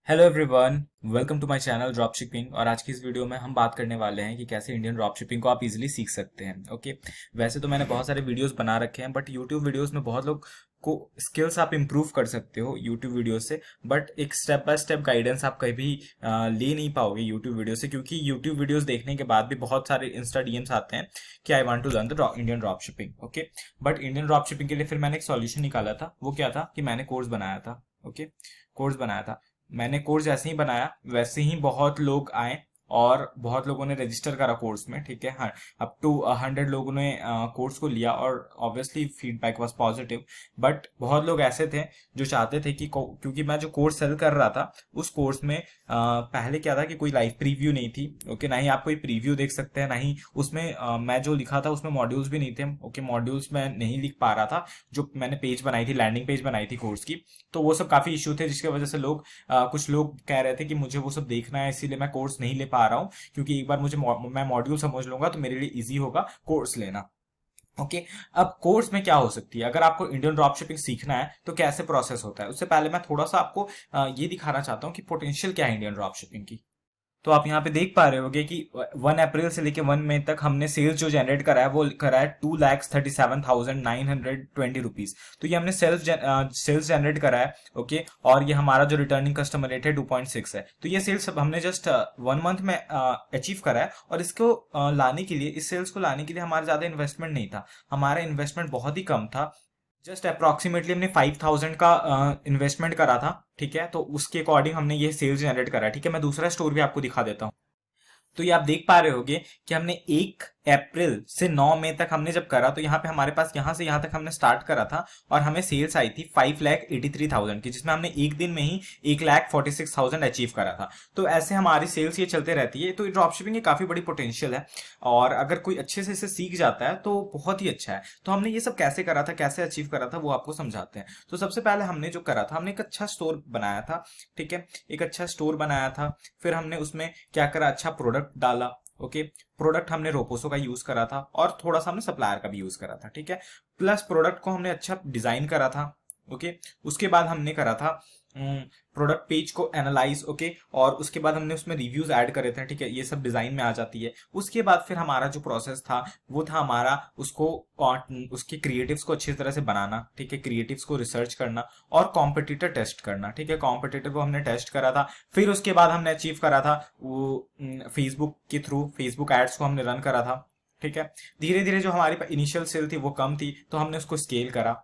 Hello everyone, welcome to my channel drop shipping. और आज की इस वीडियो में हम बात करने वाले हैं कि कैसे इंडियन ड्रॉप शिपिंग को आप इजीली सीख सकते हैं। ओके, वैसे तो मैंने बहुत सारे वीडियोस बना रखे हैं, बट यूट्यूब वीडियोस में बहुत लोग को स्किल्स आप इम्प्रूव कर सकते हो यूट्यूब वीडियो से। बट एक स्टेप बाय स्टेप गाइडेंस आप कभी भी ले नहीं पाओगे यूट्यूब वीडियो से, क्योंकि यूट्यूब वीडियोस देखने के बाद भी बहुत सारे इंस्टा डीएम्स आते हैं कि I want to learn the Indian drop shipping. Okay, but Indian drop shipping के लिए फिर मैंने एक सॉल्यूशन निकाला था। वो क्या था कि मैंने कोर्स बनाया था। ओके, कोर्स बनाया था मैंने। कोर्स जैसे ही बनाया वैसे ही बहुत लोग आए और बहुत लोगों ने रजिस्टर करा कोर्स में। ठीक है, हाँ, अप टू 100 लोगों ने कोर्स को लिया और obviously feedback was positive. But बहुत लोग ऐसे थे जो चाहते थे कि क्योंकि मैं जो कोर्स सेल कर रहा था उस कोर्स में पहले क्या था कि कोई लाइव प्रीव्यू नहीं थी। ओके, ना ही आप कोई प्रीव्यू देख सकते हैं, ना ही उसमें मैं जो लिखा था उसमें मॉड्यूल्स भी नहीं थे। ओके, मॉड्यूल्स मैं नहीं लिख पा रहा था। जो मैंने पेज बनाई थी, लैंडिंग पेज बनाई थी कोर्स की, तो वो सब काफी इशू थे, जिसकी वजह से कुछ लोग कह रहे थे कि मुझे वो सब देखना है, इसीलिए मैं कोर्स नहीं ले पा रहा हूँ। क्योंकि एक बार मैं मॉड्यूल समझ लूंगा तो मेरे लिए इजी होगा कोर्स लेना। ओके, अब कोर्स में क्या हो सकती है, अगर आपको इंडियन ड्रॉप शिपिंग सीखना है तो कैसे प्रोसेस होता है। उससे पहले मैं थोड़ा सा आपको ये दिखाना चाहता हूँ कि पोटेंशियल क्या है इंडियन ड्रॉप शिपिंग की। तो आप यहाँ पे देख पा रहे होगे कि 1 अप्रैल से लेके 1 मई तक हमने सेल्स जो जनरेट करा है वो करा है 2,37,920 रुपीज। तो ये हमने सेल्स जनरेट करा है। ओके, और ये हमारा जो रिटर्निंग कस्टमर रेट है 2.6 है। तो ये सेल्स हमने जस्ट 1 मंथ में अचीव करा है। और इसको लाने के लिए, इस सेल्स को लाने के लिए हमारा ज्यादा इन्वेस्टमेंट नहीं था। हमारा इन्वेस्टमेंट बहुत ही कम था। जस्ट अप्रोक्सीमेटली हमने 5,000 का इन्वेस्टमेंट करा था। ठीक है, तो उसके अकॉर्डिंग हमने ये सेल्स जनरेट करा है। ठीक है, मैं दूसरा स्टोर भी आपको दिखा देता हूँ। तो ये आप देख पा रहे होगे कि हमने 1 अप्रैल से 9 मई तक हमने जब करा, तो यहाँ पे हमारे पास यहाँ से यहाँ तक हमने स्टार्ट करा था और हमें सेल्स आई थी 5,83,000 की, जिसमें हमने एक दिन में ही 1,46,000 अचीव करा था। तो ऐसे हमारी सेल्स ये चलते रहती है। तो ड्रॉप शिपिंग की काफी बड़ी पोटेंशियल है और अगर कोई अच्छे से इसे सीख जाता है तो बहुत ही अच्छा है। तो हमने ये सब कैसे करा था, कैसे अचीव करा था, वो आपको समझाते हैं। तो सबसे पहले हमने जो करा था, हमने एक अच्छा स्टोर बनाया था। ठीक है, एक अच्छा स्टोर बनाया था। फिर हमने उसमें क्या करा, अच्छा प्रोडक्ट डाला। ओके, प्रोडक्ट हमने रोपोसो का यूज करा था और थोड़ा सा हमने सप्लायर का भी यूज करा था। ठीक है, प्लस प्रोडक्ट को हमने अच्छा डिजाइन करा था। ओके, उसके बाद हमने करा था प्रोडक्ट पेज को एनालाइज। ओके, और उसके बाद हमने उसमें रिव्यूज ऐड करे थे। ठीक है, ये सब डिजाइन में आ जाती है। उसके बाद फिर हमारा जो प्रोसेस था वो था हमारा उसको उसके क्रिएटिव्स को अच्छी तरह से बनाना। ठीक है, क्रिएटिव्स को रिसर्च करना और कॉम्पिटिटर टेस्ट करना। ठीक है, कॉम्पिटिटर को हमने टेस्ट करा था। फिर उसके बाद हमने अचीव करा था वो फेसबुक के थ्रू, फेसबुक एड्स को हमने रन करा था। ठीक है, धीरे धीरे जो हमारी इनिशियल सेल थी वो कम थी, तो हमने उसको स्केल करा।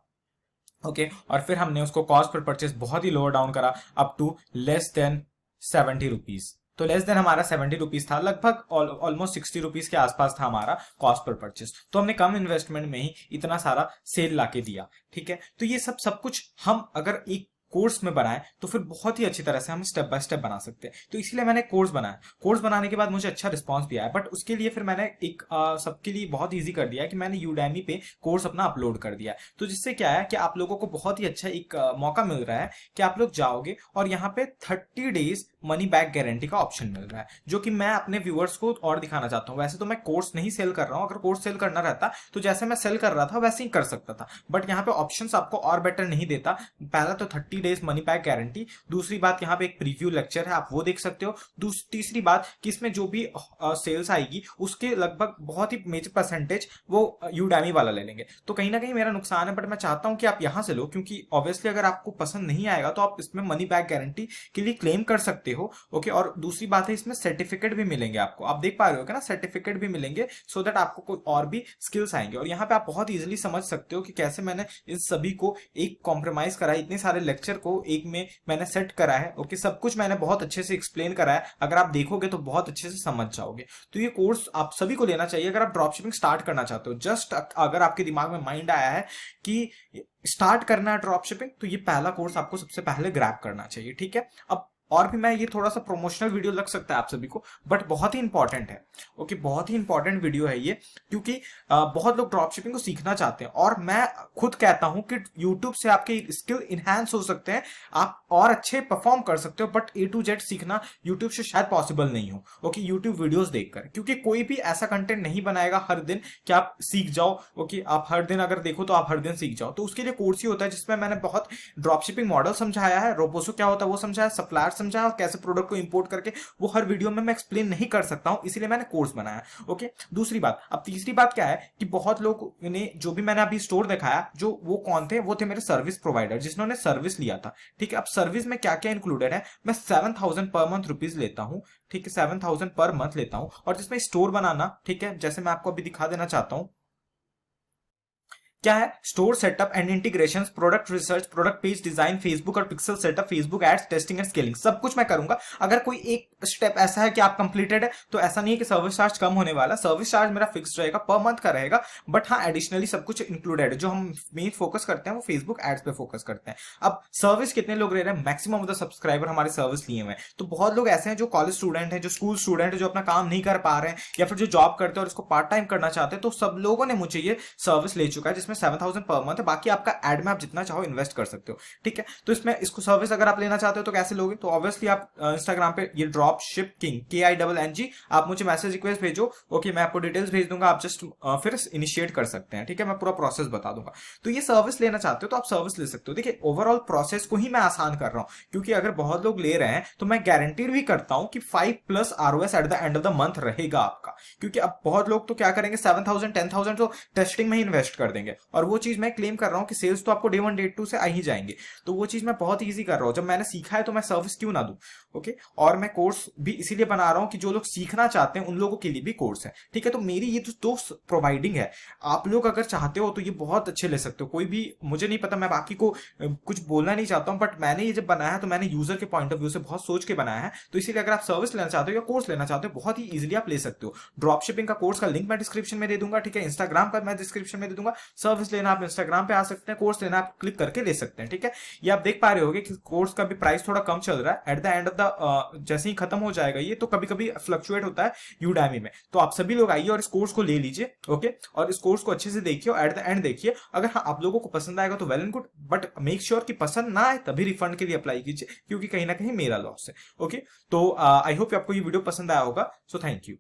ओके, और फिर हमने उसको कॉस्ट पर परचेस बहुत ही लोअर डाउन करा, up to less than 70 rupees. तो लेस देन हमारा 70 रुपीज था, लगभग ऑलमोस्ट 60 रुपीज के आसपास था हमारा कॉस्ट पर परचेस। तो हमने कम इन्वेस्टमेंट में ही इतना सारा सेल लाके दिया। ठीक है, तो ये सब सब कुछ हम अगर एक कोर्स में बनाए तो फिर बहुत ही अच्छी तरह से हम स्टेप बाय स्टेप बना सकते हैं। तो इसलिए मैंने कोर्स बनाया। कोर्स बनाने के बाद मुझे अच्छा रिस्पांस भी आया, बट उसके लिए फिर मैंने एक सबके लिए बहुत ईजी कर दिया है कि मैंने यूडेमी पे कोर्स अपना अपलोड कर दिया है। तो जिससे क्या है कि आप लोगों को बहुत ही अच्छा एक मौका मिल रहा है कि आप लोग जाओगे और यहाँ पे 30 डेज मनी बैक गारंटी का ऑप्शन मिल रहा है, जो कि मैं अपने व्यूअर्स को और दिखाना चाहता हूँ। वैसे तो मैं कोर्स नहीं सेल कर रहा हूँ, अगर कोर्स सेल करना रहता तो जैसे मैं सेल कर रहा था वैसे ही कर सकता था, बट यहाँ पे ऑप्शंस आपको और बेटर नहीं देता। पहला तो 30 डेज मनी बैक गारंटी, दूसरी बात यहाँ पे एक प्रीव्यू लेक्चर है, आप वो देख सकते हो। तीसरी बात कि इसमें जो भी सेल्स आएगी उसके लगभग बहुत ही मेजर परसेंटेज वो यूडेमी वाला ले लेंगे। तो कहीं ना कहीं मेरा नुकसान है, बट मैं चाहता हूं कि आप यहां से लो, क्योंकि ऑब्वियसली अगर आपको पसंद नहीं आएगा तो आप इसमें मनी बैक गारंटी के लिए क्लेम कर सकते हो। ओके, और दूसरी बात है इसमें सर्टिफिकेट भी मिलेंगे आपको, आप देख पा रहे हो ना, सर्टिफिकेट भी मिलेंगे, सो दैट आपको कोई और भी स्किल्स आएंगे। और यहाँ पे आप बहुत इजीली समझ सकते हो कि कैसे मैंने इन सभी को एक कॉम्प्रोमाइज करा है, इतने सारे लेक्चर को एक में मैंने सेट करा है। ओके, सब कुछ मैंने बहुत अच्छे से एक्सप्लेन करा है, अगर आप देखोगे तो बहुत अच्छे से समझ जाओगे। तो ये कोर्स आप सभी को लेना चाहिए अगर आप ड्रॉप शिपिंग स्टार्ट करना चाहते हो। जस्ट अगर आपके दिमाग में माइंड आया है कि स्टार्ट करना है ड्रॉप शिपिंग, तो ये पहला कोर्स आपको सबसे पहले ग्रैब करना चाहिए। ठीक है, अब और भी मैं ये थोड़ा सा प्रोमोशनल वीडियो लग सकता है आप सभी को, बट बहुत ही इंपॉर्टेंट है। ओके, बहुत ही इंपॉर्टेंट वीडियो है ये, क्योंकि बहुत लोग ड्रॉप शिपिंग को सीखना चाहते हैं और मैं खुद कहता हूं कि यूट्यूब से आपके स्किल इनहैंस हो सकते हैं, आप और अच्छे परफॉर्म कर सकते हो, बट A to Z सीखना यूट्यूब से शायद पॉसिबल नहीं हो। ओके, यूट्यूब वीडियोस देखकर, क्योंकि कोई भी ऐसा कंटेंट नहीं बनाएगा हर दिन कि आप सीख जाओ। ओके, आप हर दिन अगर देखो तो आप हर दिन सीख जाओ। तो उसके लिए कोर्स ही होता है जिसमें मैंने बहुत ड्रॉप शिपिंग मॉडल समझाया है, रोबोसो क्या होता है वो समझाया, सप्लायर समझा और कैसे प्रोडक्ट को इंपोर्ट करके वो हर वीडियो में मैं एक्सप्लेन नहीं कर सकता हूं, इसीलिए मैंने कोर्स बनाया। ओके, दूसरी बात। अब तीसरी बात क्या है कि बहुत लोग ने जो भी मैंने अभी स्टोर दिखाया, जो वो कौन थे, वो थे मेरे सर्विस प्रोवाइडर जिन्होंने सर्विस लिया था। ठीक है, अब सर्विस में क्या क्या इंक्लूडेड है, मैं 7,000 पर मंथ रुपीज लेता हूं। ठीक है, 7,000 पर मंथ लेता हूं, और जिसमें स्टोर बनाना, ठीक है, जैसे मैं आपको अभी दिखा देना चाहता हूं क्या है, store setup and integration, product research, product page design, Facebook और pixel setup, Facebook ads, testing and scaling, सब कुछ मैं करूंगा। अगर कोई एक स्टेप ऐसा है कि आप कंप्लीटेड है तो ऐसा नहीं है कि सर्विस चार्ज कम होने वाला, सर्विस चार्ज मेरा फिक्स रहेगा, पर मंथ का रहेगा। बट हाँ, एडिशनली सब कुछ इंक्लूडेड है। जो हम मेन फोकस करते हैं वो फेसबुक एड्स पे फोकस करते हैं। अब सर्विस कितने लोग ले रहे हैं, मैक्सिमम ऑफ द सब्सक्राइबर हमारे सर्विस लिए हुए हैं। तो बहुत लोग ऐसे हैं जो कॉलेज स्टूडेंट है, जो स्कूल स्टूडेंट है, जो अपना काम नहीं कर पा रहे हैं, या फिर जो जॉब करते हैं और इसको पार्ट टाइम करना चाहते हैं, तो सब लोगों ने मुझे ये सर्विस ले चुका है, जिसमें 7,000 पर मंथ है। बाकी आपका एड में आप जितना चाहो इन्वेस्ट कर सकते हो। ठीक है, तो इसमें इसको सर्विस अगर आप लेना चाहते हो तो कैसे लोगे, तो ऑब्वियसली आप इंस्टाग्राम पे ये ड्रॉप शिप किंग KING आप मुझे मैसेज रिक्वेस्ट भेजो। ओके, मैं आपको डिटेल्स भेज दूंगा, आप जस्ट फिर इनिशिएट कर सकते हैं। ठीक है, मैं पूरा प्रोसेस बता दूंगा। तो ये सर्विस लेना चाहते हो तो आप सर्विस ले सकते हो। देखिए, ओवरऑल प्रोसेस को ही मैं आसान कर रहा हूं, क्योंकि अगर बहुत लोग ले रहे हैं तो मैं गारंटी भी करता हूं कि 5+ ROS at the end of the month रहेगा आपका। क्योंकि अब बहुत लोग तो क्या करेंगे, 7,000 10,000 तो टेस्टिंग में ही इन्वेस्ट कर देंगे, और वो चीज मैं क्लेम कर रहा हूं कि सेल्स तो आपको डे 1 डे 2 से आ ही जाएंगे। तो वो चीज मैं बहुत इजी कर रहा हूं। जब मैंने सीखा है तो मैं सर्विस क्यों ना दूं। ओके, और मैं कोर्स भी इसीलिए बना रहा हूं कि जो लोग सीखना चाहते हैं उन लोगों के लिए भी कोर्स है। ठीक है, तो मेरी ये तो प्रोवाइडिंग है। आप लोग अगर चाहते हो तो ये बहुत अच्छे ले सकते हो। कोई भी, मुझे नहीं पता, मैं बाकी को कुछ बोलना नहीं चाहता हूं, बट मैंने ये जब बनाया है तो मैंने यूजर के पॉइंट ऑफ व्यू से बहुत सोच के बनाया है। तो इसीलिए अगर आप सर्विस लेना चाहते हो या कोर्स लेना चाहते हो, बहुत ही इजीली आप ले सकते हो। ड्रॉप शिपिंग का कोर्स का लिंक मैं डिस्क्रिप्शन में दे दूंगा। ठीक है, इंस्टाग्राम पर मैं डिस्क्रिप्शन में दे दूंगा। सर्विस लेना आप इंस्टाग्राम पे आ सकते हैं, कोर्स लेना आप क्लिक करके ले सकते हैं। ठीक है, ये आप देख पा रहे होगे कि कोर्स का भी प्राइस थोड़ा कम चल रहा है। At the end of the जैसे ही खत्म हो जाएगा ये, तो कभी कभी फ्लक्चुएट होता है यूडेमी में। तो आप सभी लोग आइए और इस कोर्स को ले लीजिए। ओके, और इस कोर्स को अच्छे से देखिए और एट द एंड देखिए। अगर हाँ आप लोगों को पसंद आएगा तो well and good, but make sure कि पसंद ना आए तभी रिफंड के लिए अप्लाई कीजिए, क्योंकि कहीं ना कहीं मेरा लॉस है। ओके, तो आई होप आपको ये वीडियो पसंद आया होगा। So thank you.